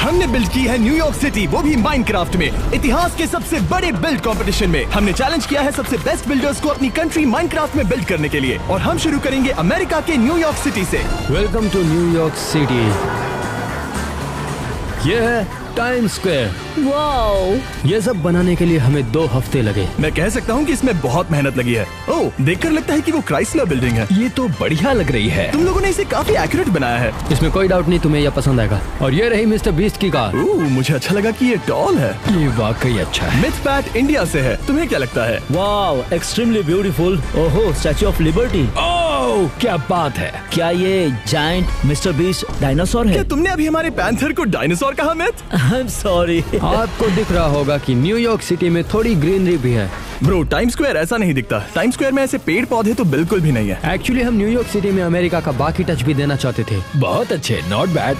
हमने बिल्ड की है न्यूयॉर्क सिटी, वो भी माइनक्राफ्ट में। इतिहास के सबसे बड़े बिल्ड कंपटीशन में हमने चैलेंज किया है सबसे बेस्ट बिल्डर्स को अपनी कंट्री माइनक्राफ्ट में बिल्ड करने के लिए। और हम शुरू करेंगे अमेरिका के न्यूयॉर्क सिटी से। Welcome to New York city. ये है टाइम्स स्क्वायर। वाओ! ये सब बनाने के लिए हमें 2 हफ्ते लगे। मैं कह सकता हूँ कि इसमें बहुत मेहनत लगी है। ओह, देखकर लगता है कि वो क्राइसलर बिल्डिंग है। ये तो बढ़िया लग रही है। तुम लोगों ने इसे काफी एक्यूरेट बनाया है। इसमें कोई डाउट नहीं तुम्हें यह पसंद आएगा। और ये रही मिस्टर बीस्ट की कार। ओह, मुझे अच्छा लगा कि ये टॉल है। ये वाकई अच्छा है। मिथपैट इंडिया से है, तुम्हें क्या लगता है? Wow, extremely beautiful. ओहो, स्टैच्यू ऑफ लिबर्टी। ओह, क्या बात है। क्या ये जायंट मिस्टर बीस्ट डायनासोर है? क्या तुमने अभी हमारे पैंथर को डायनासोर कहा मिथ? I am sorry. आपको दिख रहा होगा कि न्यूयॉर्क सिटी में थोड़ी ग्रीनरी भी है। ब्रो, टाइम स्क्वायर ऐसा नहीं दिखता। टाइम स्क्वायर में ऐसे पेड़ पौधे तो बिल्कुल भी नहीं है। एक्चुअली हम न्यूयॉर्क सिटी में अमेरिका का बाकी टच भी देना चाहते थे। बहुत अच्छे, नॉट बैड।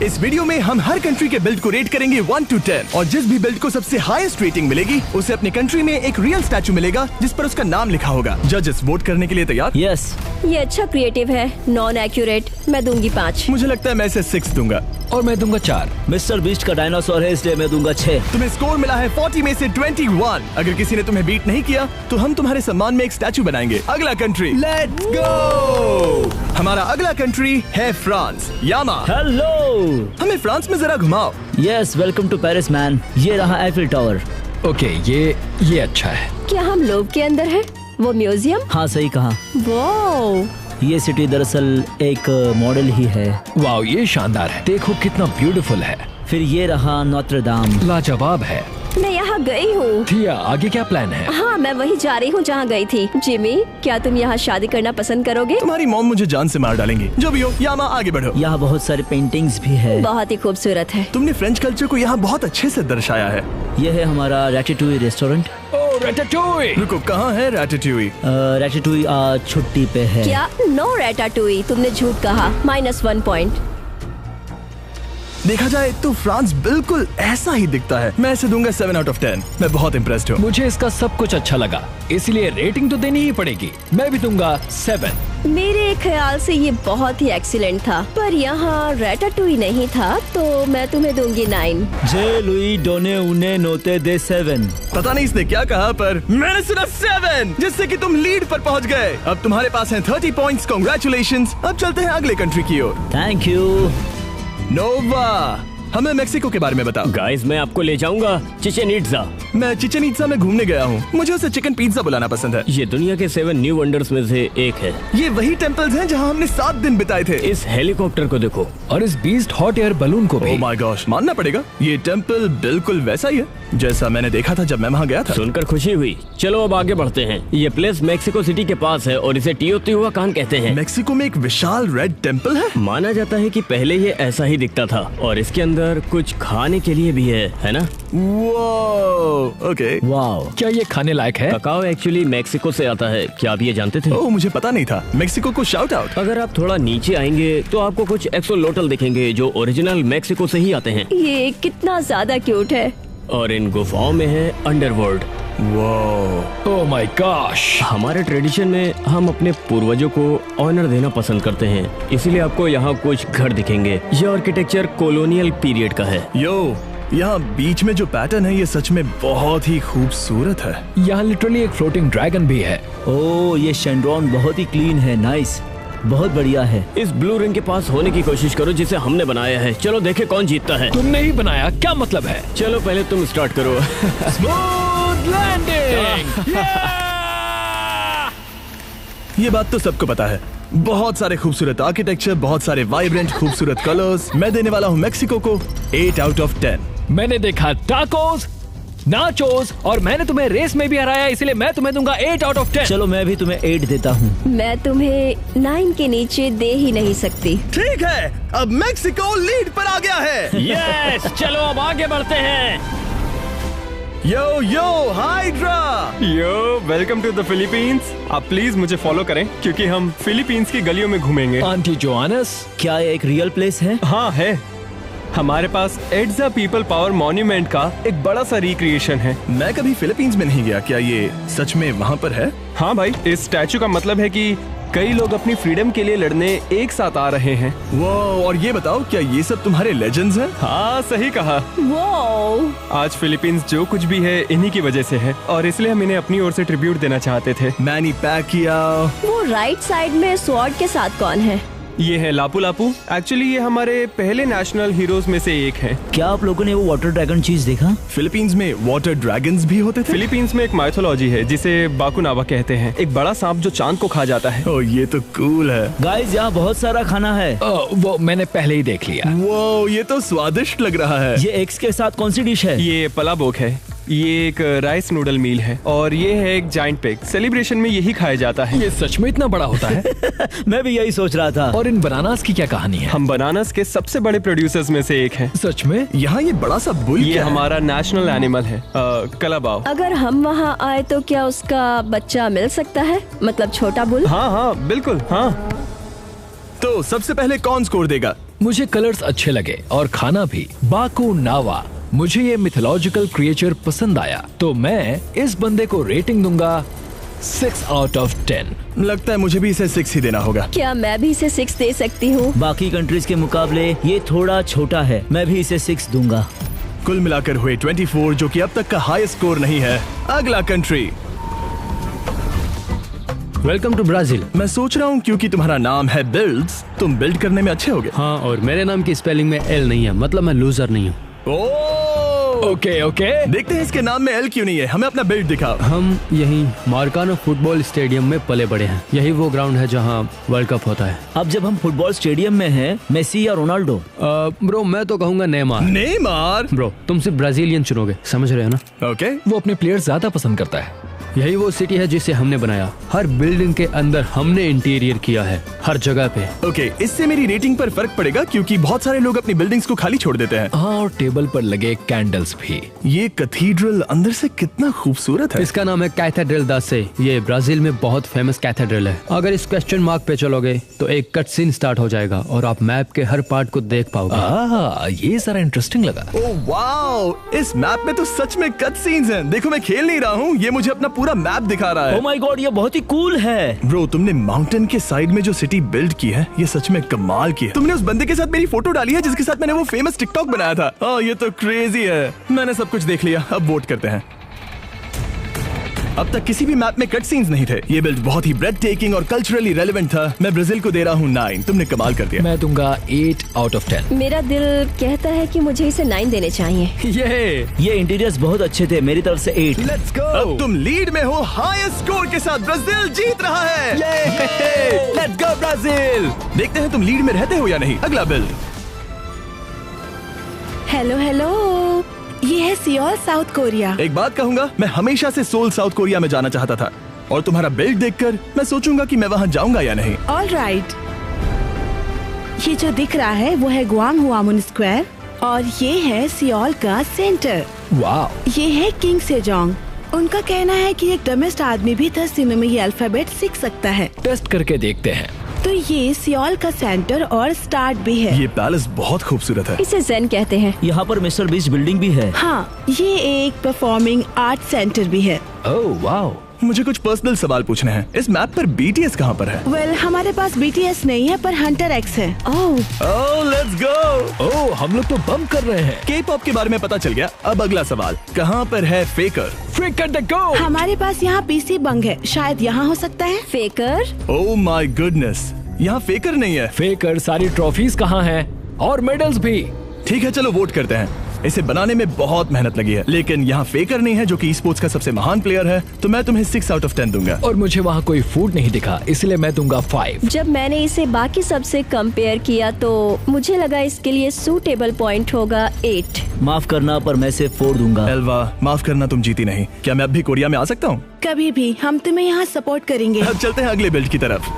इस वीडियो में हम हर कंट्री के बिल्ड को रेट करेंगे 1 to 10 और जिस भी बिल्ड को सबसे हाईएस्ट रेटिंग मिलेगी उसे अपने कंट्री में एक रियल स्टैचू मिलेगा जिस पर उसका नाम लिखा होगा। जजेस वोट करने के लिए तैयार? यस। ये अच्छा क्रिएटिव है, नॉन एक्यूरेट। मैं दूंगी 5। मुझे लगता है मैं इसे 6 दूंगा। और मैं दूंगा 4। मिस्टर बीस्ट का डायनासोर है इसलिए मैं दूंगा 6। तुम्हें स्कोर मिला है 40 में से 21। अगर किसी ने तुम्हें बीट नहीं किया तो हम तुम्हारे सम्मान में एक स्टैचू बनाएंगे। अगला कंट्री, लेट्स गो। हमारा अगला कंट्री है फ्रांस। यामा, हेलो। हमें फ्रांस में जरा घुमाओ। Yes, welcome to Paris man. ये रहा एफिल टावर। ओके, ये अच्छा है। क्या हम लोग के अंदर है? वो म्यूजियम? हाँ, सही कहा। वाओ! ये सिटी दरअसल एक मॉडल ही है। वाओ, ये शानदार है। देखो कितना ब्यूटीफुल है। फिर ये रहा नोत्र दाम। लाजवाब है। मैं यहाँ गई हूँ। थिया, आगे क्या प्लान है? हाँ, मैं वही जा रही हूँ जहाँ गई थी। जिमी, क्या तुम यहाँ शादी करना पसंद करोगे? तुम्हारी मॉम मुझे जान से मार डालेंगी। जो भी हो, यामा आगे बढ़ो। यहाँ बहुत सारे पेंटिंग्स भी है। बहुत ही खूबसूरत है। तुमने फ्रेंच कल्चर को यहाँ बहुत अच्छे से दर्शाया है। ये है हमारा रैटेटूई रेस्टोरेंट। ओह, रैटाटूई। रुको, कहाँ है रैटेटूई? रैटेटूई आज छुट्टी पे है। क्या? नो रैटाटूई, तुमने झूठ कहा। -1 पॉइंट। देखा जाए तो फ्रांस बिल्कुल ऐसा ही दिखता है। मैं इसे दूंगा 7 out of 10। मैं बहुत इम्प्रेस्ड हूँ। मुझे इसका सब कुछ अच्छा लगा, इसलिए रेटिंग तो देनी ही पड़ेगी। मैं भी दूंगा 7। मेरे ख्याल से ये बहुत ही एक्सीलेंट था, पर यहाँ रैटाटूई नहीं था तो मैं तुम्हें दूंगी 9। जे लुई डोने उन्हें नोते दे 7। पता नहीं इसने क्या कहा, पर मैंने सुना 7, जिससे कि तुम लीड पर पहुंच गए। अब तुम्हारे पास हैं 30 पॉइंट्स। कांग्रेचुलेशंस। अब चलते हैं अगले कंट्री की ओर। Thank you. नोवा, हमें मेक्सिको के बारे में बताओ। गाइस, मैं आपको ले जाऊंगा चिचेन इट्जा। मैं चिचेन इट्जा में घूमने गया हूँ। मुझे उसे चिकन पिज्जा बुलाना पसंद है। ये दुनिया के 7 न्यू वंडर्स में से एक है। ये वही टेम्पल्स हैं जहाँ हमने 7 दिन बिताए थे। इस हेलीकॉप्टर को देखो और इस बीस्ट हॉट एयर बलून को भी। ओह माय गॉश, मानना पड़ेगा ये टेम्पल बिल्कुल वैसा ही है जैसा मैंने देखा था जब मैं वहाँ गया था। सुनकर खुशी हुई। चलो अब आगे बढ़ते हैं। ये प्लेस मेक्सिको सिटी के पास है और इसे टियोतिहुआकान कहते हैं। मेक्सिको में एक विशाल रेड टेम्पल है। माना जाता है कि पहले ये ऐसा ही दिखता था और इसके अंदर कुछ खाने के लिए भी है ना? वो ओके। वाओ, क्या ये खाने लायक है? ककाओ एक्चुअली मेक्सिको से आता है। क्या आप ये जानते थे? ओह, मुझे पता नहीं था। मेक्सिको को शाउट आउट। अगर आप थोड़ा नीचे आएंगे तो आपको कुछ एक्सोलोटल दिखेंगे जो ओरिजिनल मेक्सिको से ही आते हैं। ये कितना ज्यादा क्यूट है। और इन गुफाओं में है अंडरवर्ल्ड। Oh my gosh. हमारे ट्रेडिशन में हम अपने पूर्वजों को ऑनर देना पसंद करते हैं, इसीलिए आपको यहाँ कुछ घर दिखेंगे। ये आर्किटेक्चर कॉलोनियल पीरियड का है। यो, यहाँ बीच में जो पैटर्न है ये सच में बहुत ही खूबसूरत है। यहाँ लिटरली एक फ्लोटिंग ड्रैगन भी है। ओ ये शेंड्रॉन बहुत ही क्लीन है। नाइस, बहुत बढ़िया है। इस ब्लू रिंग के पास होने की कोशिश करो जिसे हमने बनाया है। चलो देखे कौन जीतता है। तुमने ही बनाया, क्या मतलब है? चलो पहले तुम स्टार्ट करो। Smooth landing. ये बात तो सबको पता है। बहुत सारे खूबसूरत आर्किटेक्चर, बहुत सारे वाइब्रेंट खूबसूरत कलर्स। मैं देने वाला हूँ मेक्सिको को 8 out of 10। मैंने देखा टाकोस, नाचोस और मैंने तुम्हें रेस में भी हराया, इसलिए मैं तुम्हें दूंगा 8 out of 10। चलो मैं भी तुम्हें 8 देता हूँ। मैं तुम्हें 9 के नीचे दे ही नहीं सकती। ठीक है, अब मेक्सिको लीड पर आ गया है। यस, चलो अब आगे बढ़ते हैं। Yo yo Hydra. Yo, welcome to the Philippines. आप प्लीज मुझे फॉलो करें क्योंकि हम फिलीपींस की गलियों में घूमेंगे। आंटी जोआनस, क्या ये एक रियल प्लेस है? हाँ है। हमारे पास एड्जा पीपल पावर मॉन्यूमेंट का एक बड़ा सा रिक्रिएशन है। मैं कभी फिलीपींस में नहीं गया, क्या ये सच में वहाँ पर है? हाँ भाई, इस स्टैचू का मतलब है कि कई लोग अपनी फ्रीडम के लिए लड़ने एक साथ आ रहे हैं। वो और ये बताओ, क्या ये सब तुम्हारे लेजेंड्स हैं? हाँ, सही कहा। वो आज फिलीपींस जो कुछ भी है इन्हीं की वजह से है और इसलिए हम इन्हें अपनी ओर से ट्रिब्यूट देना चाहते थे। Many Pacquiao. वो राइट साइड में स्वॉर्ड के साथ कौन है? ये है लापू लापू। एक्चुअली ये हमारे पहले नेशनल हीरोज में से एक है। क्या आप लोगों ने वो वाटर ड्रैगन चीज देखा? फिलीपींस में वाटर ड्रैगन्स भी होते थे? फिलीपींस में एक माइथोलॉजी है जिसे बाकुनावा कहते हैं, एक बड़ा सांप जो चांद को खा जाता है। ओह, ये तो कूल है। गाइस, यहाँ बहुत सारा खाना है। वो मैंने पहले ही देख लिया। वो ये तो स्वादिष्ट लग रहा है। ये एग्स के साथ कौन सी डिश है? ये पलाबोक है, ये एक राइस नूडल मील है और ये है एक जाइंट पिग। सेलिब्रेशन में यही खाया जाता है। ये सच में इतना बड़ा होता है? मैं भी यही सोच रहा था। और इन बनानास की क्या कहानी है? हम बनानास के सबसे बड़े प्रोड्यूसर्स में से एक हैं। सच में? यहाँ ये बड़ा सा बुल ये क्या है? हमारा नेशनल एनिमल है, कलाबाव। अगर हम वहाँ आए तो क्या उसका बच्चा मिल सकता है? मतलब छोटा बुल? हाँ हाँ बिल्कुल हाँ। तो सबसे पहले कौन स्कोर देगा? मुझे कलर्स अच्छे लगे और खाना भी। बाकुनावा, मुझे ये मिथोलॉजिकल क्रिएचर पसंद आया, तो मैं इस बंदे को रेटिंग दूंगा 6 out of 10। लगता है मुझे भी इसे 6 ही देना होगा। क्या मैं भी इसे 6 दे सकती हूँ? बाकी कंट्रीज के मुकाबले ये थोड़ा छोटा है, मैं भी इसे 6 दूंगा। कुल मिलाकर हुए 24, जो कि अब तक का हाईएस्ट स्कोर नहीं है। अगला कंट्री। Welcome to Brazil. मैं सोच रहा हूँ क्योंकि तुम्हारा नाम है बिल्ड्स, तुम बिल्ड करने में अच्छे होगे। हाँ, और मेरे नाम की स्पेलिंग में एल नहीं है, मतलब मैं लूजर नहीं हूँ। Okay okay. देखते हैं इसके नाम में एल क्यों नहीं है। हमें अपना बिल्ड दिखाओ। हम यही मार्कानो फुटबॉल स्टेडियम में पले बड़े हैं। यही वो ग्राउंड है जहाँ वर्ल्ड कप होता है। अब जब हम फुटबॉल स्टेडियम में हैं, मेसी या रोनाल्डो? ब्रो, मैं तो कहूँगा नेमार। नेमार? ब्रो, तुम सिर्फ ब्राजीलियन चुनोगे, समझ रहे हो ना? ओके। वो अपने प्लेयर ज्यादा पसंद करता है। यही वो सिटी है जिसे हमने बनाया। हर बिल्डिंग के अंदर हमने इंटीरियर किया है, हर जगह पे। ओके, इससे मेरी रेटिंग पर फर्क पड़ेगा क्योंकि बहुत सारे लोग अपनी बिल्डिंग्स को खाली छोड़ देते हैं। हाँ, और टेबल पर लगे कैंडल्स भी। ये कैथीड्रल अंदर से कितना खूबसूरत है। इसका नाम है कैथेड्रल दा से। ये ब्राजील में बहुत फेमस कैथेड्रल है। अगर इस क्वेश्चन मार्क पे चलोगे तो एक कट सीन स्टार्ट हो जाएगा और आप मैप के हर पार्ट को देख पाओगे। ये सारा इंटरेस्टिंग लगा। ओह वाओ, इस मैप में तो सच में कट सीन्स हैं। देखो, मैं खेल नहीं रहा हूँ, ये मुझे अपना पूरा मैप दिखा रहा है। ओह माय गॉड, ये बहुत ही कूल है। ब्रो, तुमने माउंटेन के साइड में जो सिटी बिल्ड की है, ये सच में कमाल की है। तुमने उस बंदे के साथ मेरी फोटो डाली है जिसके साथ मैंने वो फेमस टिकटॉक बनाया था। ये तो क्रेजी है। मैंने सब कुछ देख लिया, अब वोट करते हैं। अब तक किसी भी मैप में कट सीन्स नहीं थे। ये बिल्ड बहुत ही ब्रेड टेकिंग और कल्चरली रेलेवेंट था। मैं ब्राजील को दे रहा हूँ 9। तुमने कमाल कर दिया। मैं दूंगा 8 out of 10। मेरा दिल कहता है कि मुझे इसे 9 देने चाहिए। ये इंटीरियर्स बहुत अच्छे थे, मेरी तरफ से 8। Let's go. अब तुम लीड में हो हाईएस्ट स्कोर के साथ। ब्राजील जीत रहा है। Let's go Brazil. देखते हैं तुम लीड में रहते हो या नहीं। अगला बिल्ड। हेलो हेलो, ये है सियोल, साउथ कोरिया। एक बात कहूंगा, मैं हमेशा से सोल साउथ कोरिया में जाना चाहता था और तुम्हारा बिल्ड देखकर मैं सोचूंगा कि मैं वहां जाऊंगा या नहीं। ऑल राइट, ये जो दिख रहा है वो है ग्वांगहुआमुन स्क्वायर और ये है सियोल का सेंटर। वाह। ये है किंग सेजोंग। उनका कहना है कि एक डमिस्ट आदमी भी 10 दिनों में ये अल्फाबेट सीख सकता है। टेस्ट करके देखते हैं। तो ये सियोल का सेंटर और स्टार्ट भी है। ये पैलेस बहुत खूबसूरत है। इसे जेन कहते हैं। यहाँ पर मिस्टर बीस्ट बिल्डिंग भी है। हाँ, ये एक परफॉर्मिंग आर्ट सेंटर भी है। ओह वाह। मुझे कुछ पर्सनल सवाल पूछने हैं। इस मैप पर BTS कहाँ पर है? वेल, हमारे पास BTS नहीं है पर हंटर एक्स है। ओह, लेट्स गो। ओह, हम लोग तो बम कर रहे हैं। K-pop के बारे में पता चल गया। अब अगला सवाल, कहाँ पर है फेकर? Freak at the go। हमारे पास यहाँ PC बंग है, शायद यहाँ हो सकता है। फेकर। ओह माय गुडनेस, यहाँ फेकर नहीं है। फेकर सारी ट्रॉफीज कहाँ हैं और मेडल्स भी। ठीक है, चलो वोट करते हैं। इसे बनाने में बहुत मेहनत लगी है, लेकिन यहाँ फेकर नहीं है जो कि स्पोर्ट्स का सबसे महान प्लेयर है, तो मैं तुम्हें 6 out of 10 दूंगा। और मुझे वहाँ कोई फूड नहीं दिखा, इसलिए मैं दूंगा 5। जब मैंने इसे बाकी सबसे कंपेयर किया तो मुझे लगा इसके लिए सूटेबल पॉइंट होगा 8। माफ करना, पर मैं सिर्फ 4 दूंगा। एल्वा, माफ करना, तुम जीती नहीं। क्या मैं अब भी कोरिया में आ सकता हूँ? कभी भी, हम तुम्हें यहाँ सपोर्ट करेंगे। अब चलते हैं अगले बिल्ड की तरफ।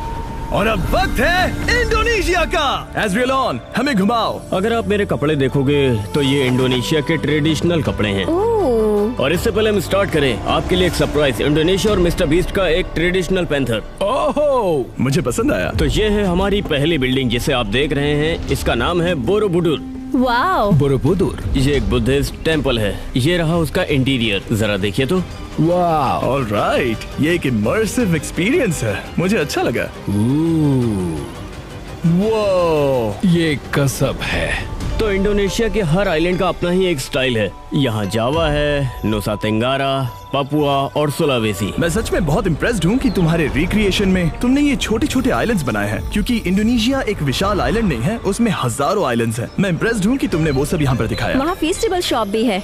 और अब वक्त है इंडोनेशिया का। एज़रियल ऑन, हमें घुमाओ। अगर आप मेरे कपड़े देखोगे तो ये इंडोनेशिया के ट्रेडिशनल कपड़े हैं। ओह, और इससे पहले हम स्टार्ट करें, आपके लिए एक सरप्राइज, इंडोनेशिया और मिस्टर बीस्ट का एक ट्रेडिशनल पैंथर। ओहो, मुझे पसंद आया। तो ये है हमारी पहली बिल्डिंग जिसे आप देख रहे हैं। इसका नाम है बोरोबुडुर। Wow, Borobudur. ये एक बुद्धिस्ट टेम्पल है। ये रहा उसका इंटीरियर, जरा देखिए तो। वाह, ऑलराइट, ये एक इमर्सिव एक्सपीरियंस है, मुझे अच्छा लगा। वो ये गजब है। तो इंडोनेशिया के हर आइलैंड का अपना ही एक स्टाइल है। यहाँ जावा है, नुसा तेंगारा, पापुआ और सुलावेसी। मैं सच में बहुत इम्प्रेस्ड हूँ कि तुम्हारे रिक्रिएशन में तुमने ये छोटे छोटे आइलैंड्स बनाए हैं, क्योंकि इंडोनेशिया एक विशाल आइलैंड नहीं है, उसमें हजारों आइलैंड्स हैं। मैं इम्प्रेस्ड हूँ कि तुमने वो सब यहाँ पर दिखाया। वहाँ फेस्टिवल शॉप भी है।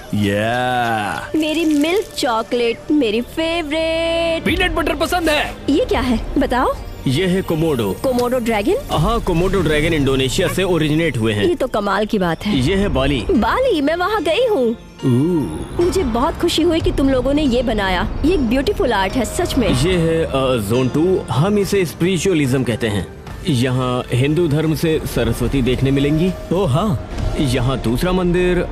मेरी मिल्क चॉकलेट मेरी फेवरेट। पीनट बटर पसंद है। ये क्या है बताओ? ये है कोमोडो। Komodo dragon? हाँ, कोमोडो ड्रैगन इंडोनेशिया से ओरिजिनेट हुए हैं। ये तो कमाल की बात है। ये है बाली। बाली, मैं वहाँ गई हूँ। मुझे बहुत खुशी हुई कि तुम लोगों ने ये बनाया। ये एक ब्यूटीफुल आर्ट है सच में। ये है जोन 2, हम इसे स्पिरिचुअलिज्म कहते हैं। यहाँ हिंदू धर्म से सरस्वती देखने मिलेंगी। ओह हाँ, यहाँ दूसरा मंदिर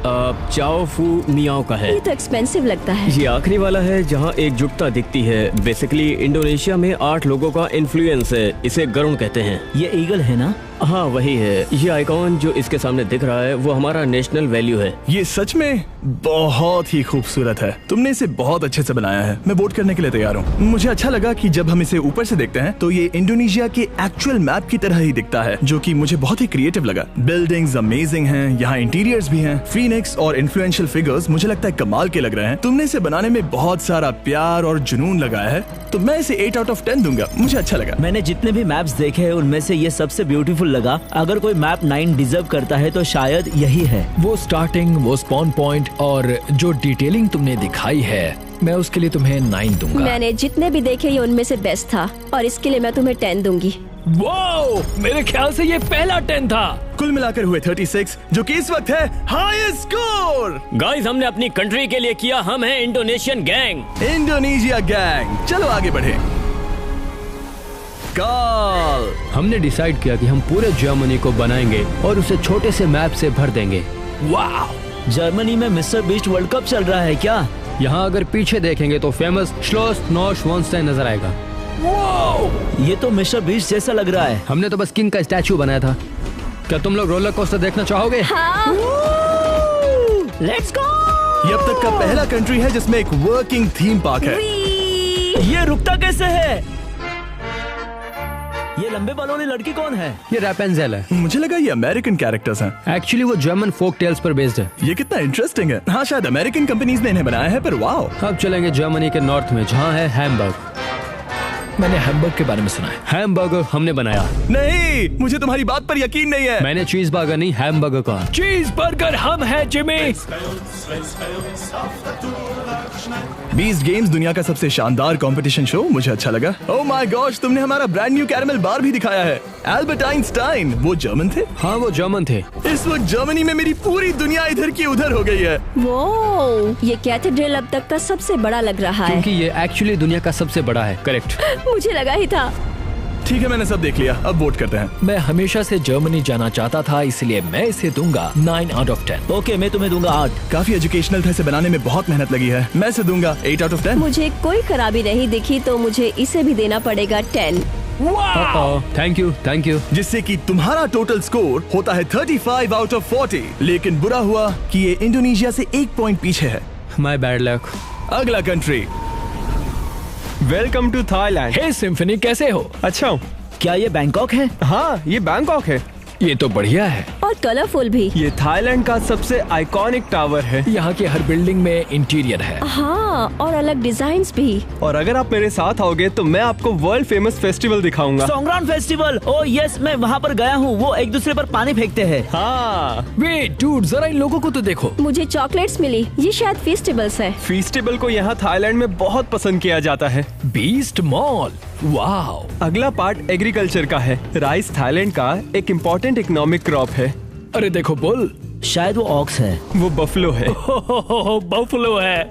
चाओ फू मियाओ का है। ये तो एक्सपेंसिव लगता है। ये आखिरी वाला है जहाँ एकजुटता दिखती है। बेसिकली इंडोनेशिया में 8 लोगों का इन्फ्लुएंस है, इसे गरुण कहते हैं। ये ईगल है ना? हाँ वही है। ये आइकॉन जो इसके सामने दिख रहा है वो हमारा नेशनल वैल्यू है। ये सच में बहुत ही खूबसूरत है, तुमने इसे बहुत अच्छे से बनाया है। मैं वोट करने के लिए तैयार हूँ। मुझे अच्छा लगा कि जब हम इसे ऊपर से देखते हैं तो ये इंडोनेशिया के एक्चुअल मैप की तरह ही दिखता है, जो कि मुझे बहुत ही क्रिएटिव लगा। बिल्डिंग्स अमेजिंग हैं, यहाँ इंटीरियर्स भी हैं। फीनिक्स और इन्फ्लुएंशियल फिगर्स मुझे लगता है कमाल के लग रहे हैं। तुमने इसे बनाने में बहुत सारा प्यार और जुनून लगाया है, तो मैं इसे 8 out of 10 दूंगा। मुझे अच्छा लगा। मैंने जितने भी मैप्स देखे हैं उनमें से ये सबसे ब्यूटीफुल लगा। अगर कोई मैप 9 डिजर्व करता है तो शायद यही है। वो स्टार्टिंग, वो स्पॉन पॉइंट और जो डिटेलिंग तुमने दिखाई है, मैं उसके लिए तुम्हें 9 दूंगा। मैंने जितने भी देखे ये उनमें से बेस्ट था, और इसके लिए मैं तुम्हें 10 दूंगी। वाओ, मेरे ख्याल से ये पहला 10 था। कुल मिलाकर हुए 36, जो कि इस वक्त है हाईएस्ट स्कोर। गाइस, हमने अपनी कंट्री के लिए किया। हम हैं इंडोनेशियन गैंग, इंडोनेशिया गैंग। चलो आगे बढ़े। कार्ल, हमने डिसाइड किया कि हम पूरे जर्मनी को बनाएंगे और उसे छोटे से मैप से भर देंगे। वाह, जर्मनी में मिस्टर बीस्ट वर्ल्ड कप चल रहा है क्या? यहाँ अगर पीछे देखेंगे तो फेमस श्लोस नॉर्शवानस्टाइन नजर आएगा। ये तो मिस्टर बीस्ट जैसा लग रहा है। हमने तो बस किंग का स्टैचू बनाया था। क्या तुम लोग रोलर कोस्टर देखना चाहोगे? हाँ। Let's go. ये अब तक का पहला कंट्री है जिसमें एक वर्किंग थीम पार्क है। ये रुकता कैसे है? ये लंबे बालों वाली लड़की कौन है? ये रैपेंजेल है। मुझे लगा ये अमेरिकन कैरेक्टर्स हैं। एक्चुअली वो जर्मन फोक टेल्स पर बेस्ड है। ये कितना इंटरेस्टिंग है। हाँ, शायद अमेरिकन कंपनीज ने इन्हें बनाया है, पर वाओ। अब चलेंगे जर्मनी के नॉर्थ में, जहाँ है हैमबर्ग। मैंने हैमबर्ग के बारे में सुना है। हैमबर्गर हमने बनाया। नहीं, मुझे तुम्हारी बात पर यकीन नहीं है। मैंने चीज बर्गर नहीं, हैमबर्गर कहा। चीज बर्गर हम है जिमी। बीस्ट गेम्स दुनिया का सबसे शानदार कंपटीशन शो, मुझे अच्छा लगा। ओह माय गॉश, तुमने हमारा ब्रांड न्यू कैरेमल बार भी दिखाया है। एल्बर्ट आइंस्टाइन, वो जर्मन थे? हाँ, वो जर्मन थे। इस वक्त जर्मनी में मेरी पूरी दुनिया इधर की उधर हो गई है। वो ये कैथेड्रल अब तक का सबसे बड़ा लग रहा है। क्योंकि ये एक्चुअली दुनिया का सबसे बड़ा है। करेक्ट। मुझे लगा ही था। ठीक है, मैंने सब देख लिया, अब वोट करते हैं। मैं हमेशा से जर्मनी जाना चाहता था, इसलिए मैं इसे दूंगा 9 out of 10। ओके, मैं तुम्हें दूंगा 8। काफी एजुकेशनल था, इसे बनाने में बहुत मेहनत लगी है। मैं इसे दूंगा 8 out of 10। मुझे कोई खराबी नहीं दिखी, तो मुझे इसे भी देना पड़ेगा 10। Thank you, thank you. जिससे कि तुम्हारा टोटल स्कोर होता है 35 out of 40। लेकिन बुरा हुआ कि ये इंडोनेशिया से 1 पॉइंट पीछे है। My bad luck. अगला country. Welcome to Thailand. Hey Symphony, कैसे हो? अच्छा हूँ। क्या ये बैंकॉक है? हाँ, ये बैंकॉक है। ये तो बढ़िया है। और कलरफुल भी। ये थाईलैंड का सबसे आइकॉनिक टावर है। यहाँ की हर बिल्डिंग में इंटीरियर है। हाँ, और अलग डिजाइन्स भी। और अगर आप मेरे साथ आओगे तो मैं आपको वर्ल्ड फेमस फेस्टिवल दिखाऊंगा। सोंगरान फेस्टिवल। ओह यस, मैं वहाँ पर गया हूँ। वो एक दूसरे पर पानी फेंकते हैं। हाँ। वेट डूड, जरा इन लोगों को तो देखो। मुझे चॉकलेट्स मिली। ये शायद फेस्टिवल्स है। फेस्टिवल को यहाँ थाईलैंड में बहुत पसंद किया जाता है। Beast mall, wow. अगला पार्ट एग्रीकल्चर का है। राइस थाईलैंड का एक इम्पोर्टेंट इकोनॉमिक क्रॉप है। अरे देखो बुल, शायद वो ऑक्स है। वो बफलो है। बफलो है।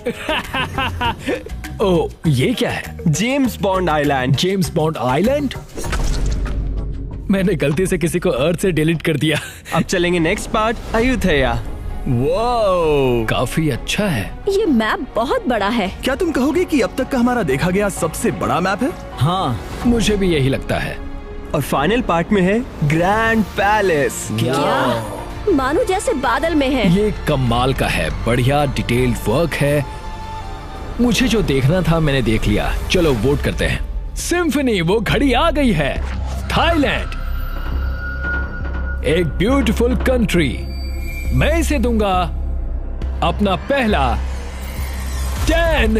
ओह, ये क्या है? James bond island. James bond island? मैंने गलती से किसी को अर्थ से डिलीट कर दिया। अब चलेंगे नेक्स्ट पार्ट, अयुथया। वाओ, काफी अच्छा है। ये मैप बहुत बड़ा है। क्या तुम कहोगे कि अब तक का हमारा देखा गया सबसे बड़ा मैप है? हाँ, मुझे भी यही लगता है। और फाइनल पार्ट में है ग्रैंड पैलेस। क्या? मानो जैसे बादल में है। ये कमाल का है, बढ़िया डिटेल्ड वर्क है। मुझे जो देखना था मैंने देख लिया। चलो वोट करते हैं। सिम्फनी, वो घड़ी आ गई है। थाईलैंड, एक ब्यूटीफुल कंट्री। मैं इसे दूंगा अपना पहला 10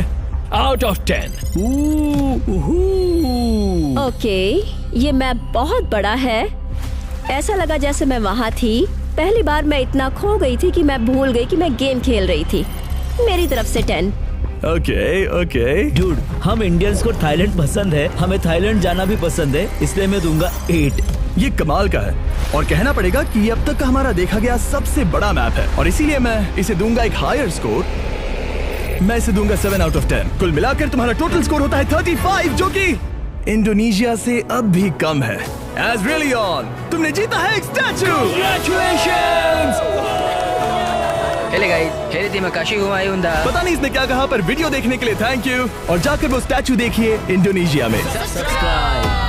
out of 10। ओके, ये मैप बहुत बड़ा है। ऐसा लगा जैसे मैं वहाँ थी। पहली बार मैं इतना खो गई थी कि मैं भूल गई कि मैं गेम खेल रही थी। मेरी तरफ से 10। ओके। डूड, हम इंडियंस को थाईलैंड पसंद है, हमें थाईलैंड जाना भी पसंद है, इसलिए मैं दूंगा 8। ये कमाल का है और कहना पड़ेगा कि ये अब तक का हमारा देखा गया सबसे बड़ा मैप है और इसीलिए मैं इसे दूंगा एक हायर स्कोर। मैं इसे दूंगा 7 out of 10। कुल मिलाकर तुम्हारा टोटल स्कोर होता है 35, जो कि इंडोनेशिया से अब भी कम है। As really on, तुमने जीता है एक statue. Congratulations! Hele guys, Hele Makashi Humayunda। पता नहीं इसने क्या कहा, पर वीडियो देखने के लिए थैंक यू और जाकर वो स्टैचू देखिए इंडोनेशिया में। सब्सक्राइब।